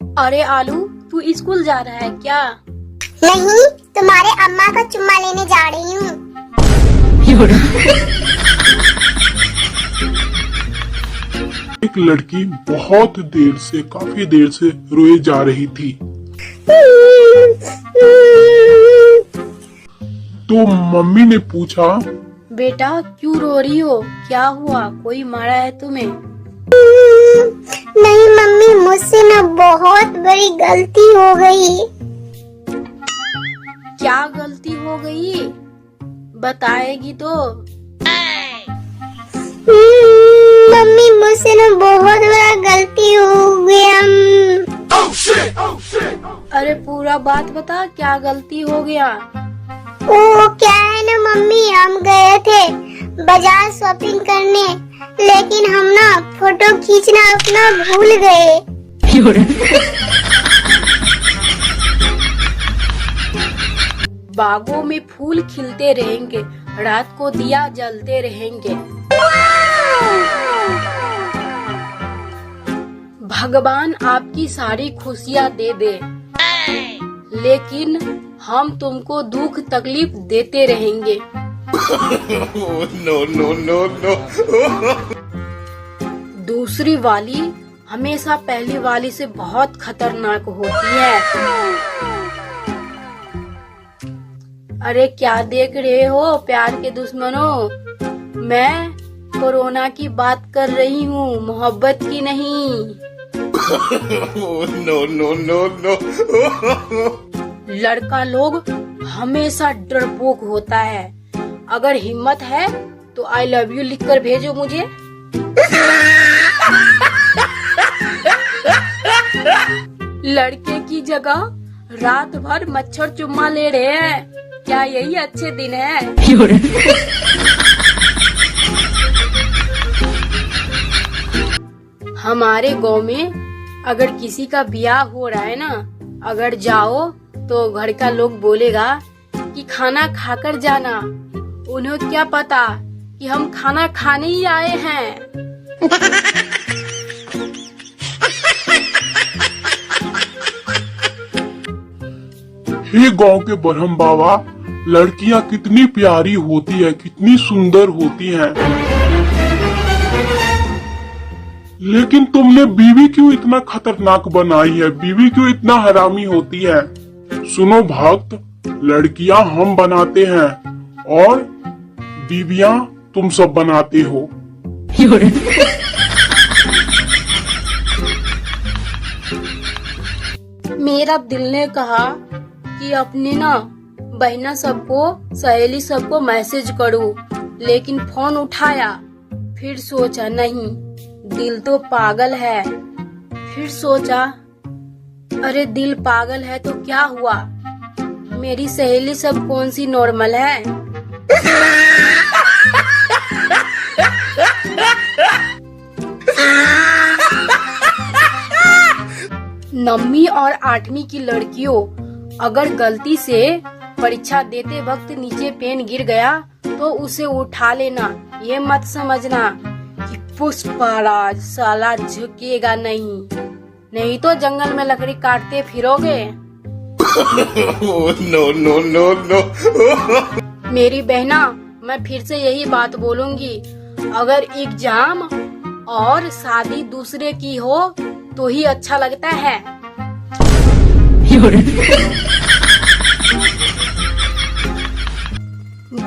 अरे आलू, तू स्कूल जा रहा है क्या? नहीं, तुम्हारे अम्मा का चुम्मा लेने जा रही हूँ। एक लड़की बहुत देर से काफी देर से रोए जा रही थी। तो मम्मी ने पूछा, बेटा क्यों रो रही हो? क्या हुआ? कोई मारा है तुम्हें? नहीं मम्मी, मुझसे ना बहुत बड़ी गलती हो गई। क्या गलती हो गई? बताएगी तो? मम्मी, मुझसे ना बहुत बड़ा गलती हो गया। अरे पूरा बात बता, क्या गलती हो गया? वो क्या है ना मम्मी, हम गए थे बाजार शॉपिंग करने, लेकिन हम ना फोटो खींचना अपना भूल गए। बागों में फूल खिलते रहेंगे, रात को दिया जलते रहेंगे। भगवान आपकी सारी खुशियाँ दे दे, लेकिन हम तुमको दुख तकलीफ देते रहेंगे। नो। दूसरी वाली हमेशा पहली वाली से बहुत खतरनाक होती है। अरे क्या देख रहे हो प्यार के दुश्मनों? मैं कोरोना की बात कर रही हूँ, मोहब्बत की नहीं। नो। लड़का लोग हमेशा डरपोक होता है। अगर हिम्मत है तो आई लव यू लिखकर भेजो मुझे। लड़के की जगह रात भर मच्छर चुम्मा ले रहे हैं। क्या यही अच्छे दिन है? हमारे गांव में अगर किसी का ब्याह हो रहा है ना, अगर जाओ तो घर का लोग बोलेगा कि खाना खाकर जाना। उन्हें क्या पता कि हम खाना खाने ही आए हैं। हे गांव के ब्रह्म बाबा, लड़कियां कितनी प्यारी होती है, कितनी सुंदर होती हैं। लेकिन तुमने बीवी क्यों इतना खतरनाक बनाई है? बीवी क्यों इतना हरामी होती है? सुनो भक्त, लड़कियां हम बनाते हैं और बीवियां तुम सब बनाते हो। मेरा दिल ने कहा कि अपने ना बहना सबको, सहेली सबको मैसेज करूं, लेकिन फोन उठाया, फिर सोचा नहीं, दिल तो पागल है। फिर सोचा अरे दिल पागल है तो क्या हुआ, मेरी सहेली सब कौन सी नॉर्मल है। नौवीं और 8वीं की लड़कियों, अगर गलती से परीक्षा देते वक्त नीचे पेन गिर गया तो उसे उठा लेना। ये मत समझना कि पुष्पराज साला झुकेगा नहीं तो जंगल में लकड़ी काटते फिरोगे। नो। मेरी बहना, मैं फिर से यही बात बोलूंगी, अगर एग्जाम और शादी दूसरे की हो तो ही अच्छा लगता है।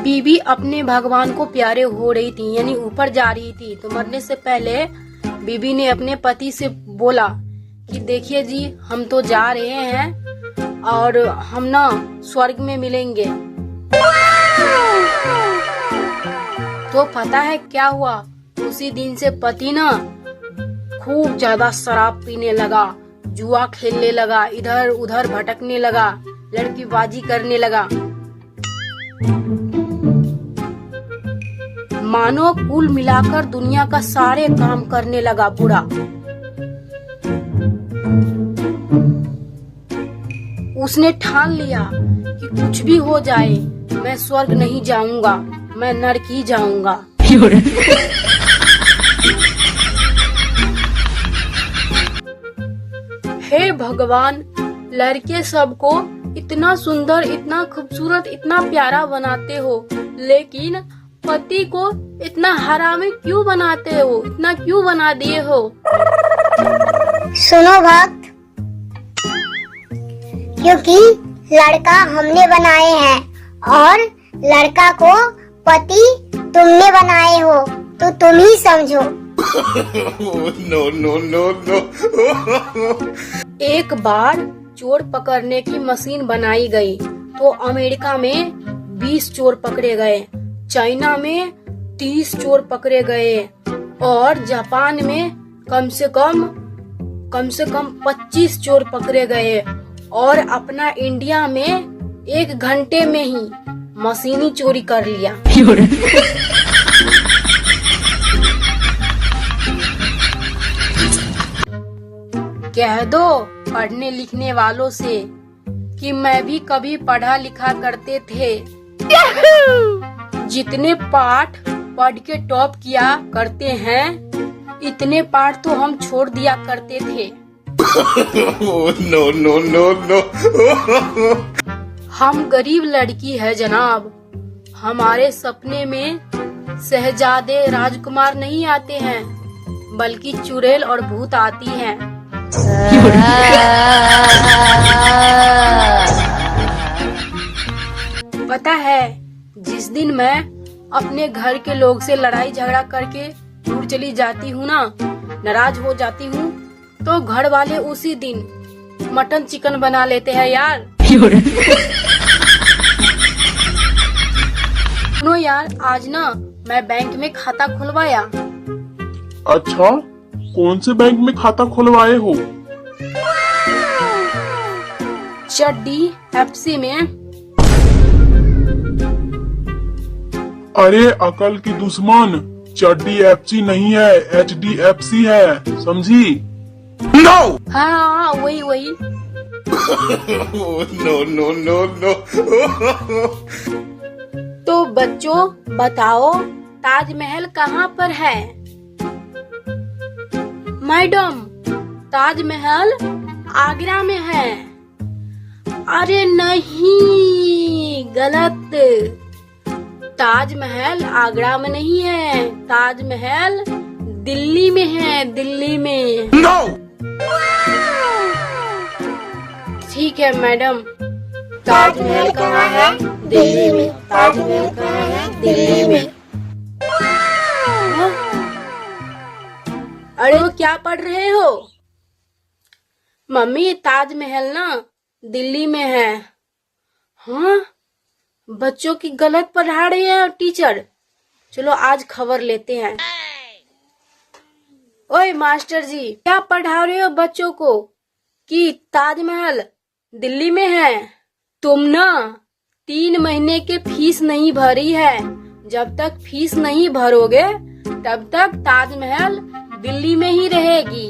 बीबी अपने भगवान को प्यारे हो रही थी, यानी ऊपर जा रही थी, तो मरने से पहले बीबी ने अपने पति से बोला कि देखिए जी, हम तो जा रहे हैं और हम ना स्वर्ग में मिलेंगे। तो पता है क्या हुआ? उसी दिन से पति ना खूब ज्यादा शराब पीने लगा, जुआ खेलने लगा, इधर उधर भटकने लगा, लड़कीबाजी करने लगा। मानो कुल मिलाकर दुनिया का सारे काम करने लगा बुरा। उसने ठान लिया कि कुछ भी हो जाए, मैं स्वर्ग नहीं जाऊंगा, मैं नरक ही जाऊंगा। हे हे भगवान, लड़के सबको इतना सुंदर, इतना खूबसूरत, इतना प्यारा बनाते हो, लेकिन पति को इतना हरामी क्यों बनाते हो? इतना क्यों बना दिए हो? सुनो भक्त, क्योंकि लड़का हमने बनाए हैं और लड़का को पति तुमने बनाए हो, तो तुम ही समझो। no. एक बार चोर पकड़ने की मशीन बनाई गई तो अमेरिका में 20 चोर पकड़े गए, चाइना में 30 चोर पकड़े गए और जापान में कम से कम 25 चोर पकड़े गए, और अपना इंडिया में 1 घंटे में ही मशीनी चोरी कर लिया। कह दो पढ़ने लिखने वालों से कि मैं भी कभी पढ़ा लिखा करते थे। जितने पाठ पढ़ के टॉप किया करते हैं, इतने पाठ तो हम छोड़ दिया करते थे। no. हम गरीब लड़की है जनाब, हमारे सपने में शहजादे राजकुमार नहीं आते हैं, बल्कि चुड़ैल और भूत आती हैं। पता है, जिस दिन मैं अपने घर के लोग से लड़ाई झगड़ा करके दूर चली जाती हूँ ना, नाराज हो जाती हूँ, तो घर वाले उसी दिन मटन चिकन बना लेते हैं यार। सुनो यार, आज ना मैं बैंक में खाता खुलवाया। अच्छा, कौन से बैंक में खाता खुलवाए हो? चड्डी FC में। अरे अकल की दुश्मन, चड्डी FC नहीं है, HDFC है, समझी? हाँ, वही। no. तो बच्चों बताओ, ताजमहल कहाँ पर है? मैडम, ताजमहल आगरा में है। अरे नहीं, गलत। ताजमहल आगरा में नहीं है, ताजमहल दिल्ली में है, दिल्ली में। ठीक है मैडम, ताजमहल कहाँ है? दिल्ली में। ताजमहल कहाँ है? दिल्ली में। अरे वो क्या पढ़ रहे हो? मम्मी, ताजमहल ना दिल्ली में है। हाँ, बच्चों की गलत पढ़ा रहे हैं टीचर। चलो आज खबर लेते हैं। ओए मास्टर जी, क्या पढ़ा रहे हो बच्चों को कि ताजमहल दिल्ली में है? तुम ना 3 महीने के फीस नहीं भरी है। जब तक फीस नहीं भरोगे तब तक ताजमहल दिल्ली में ही रहेगी।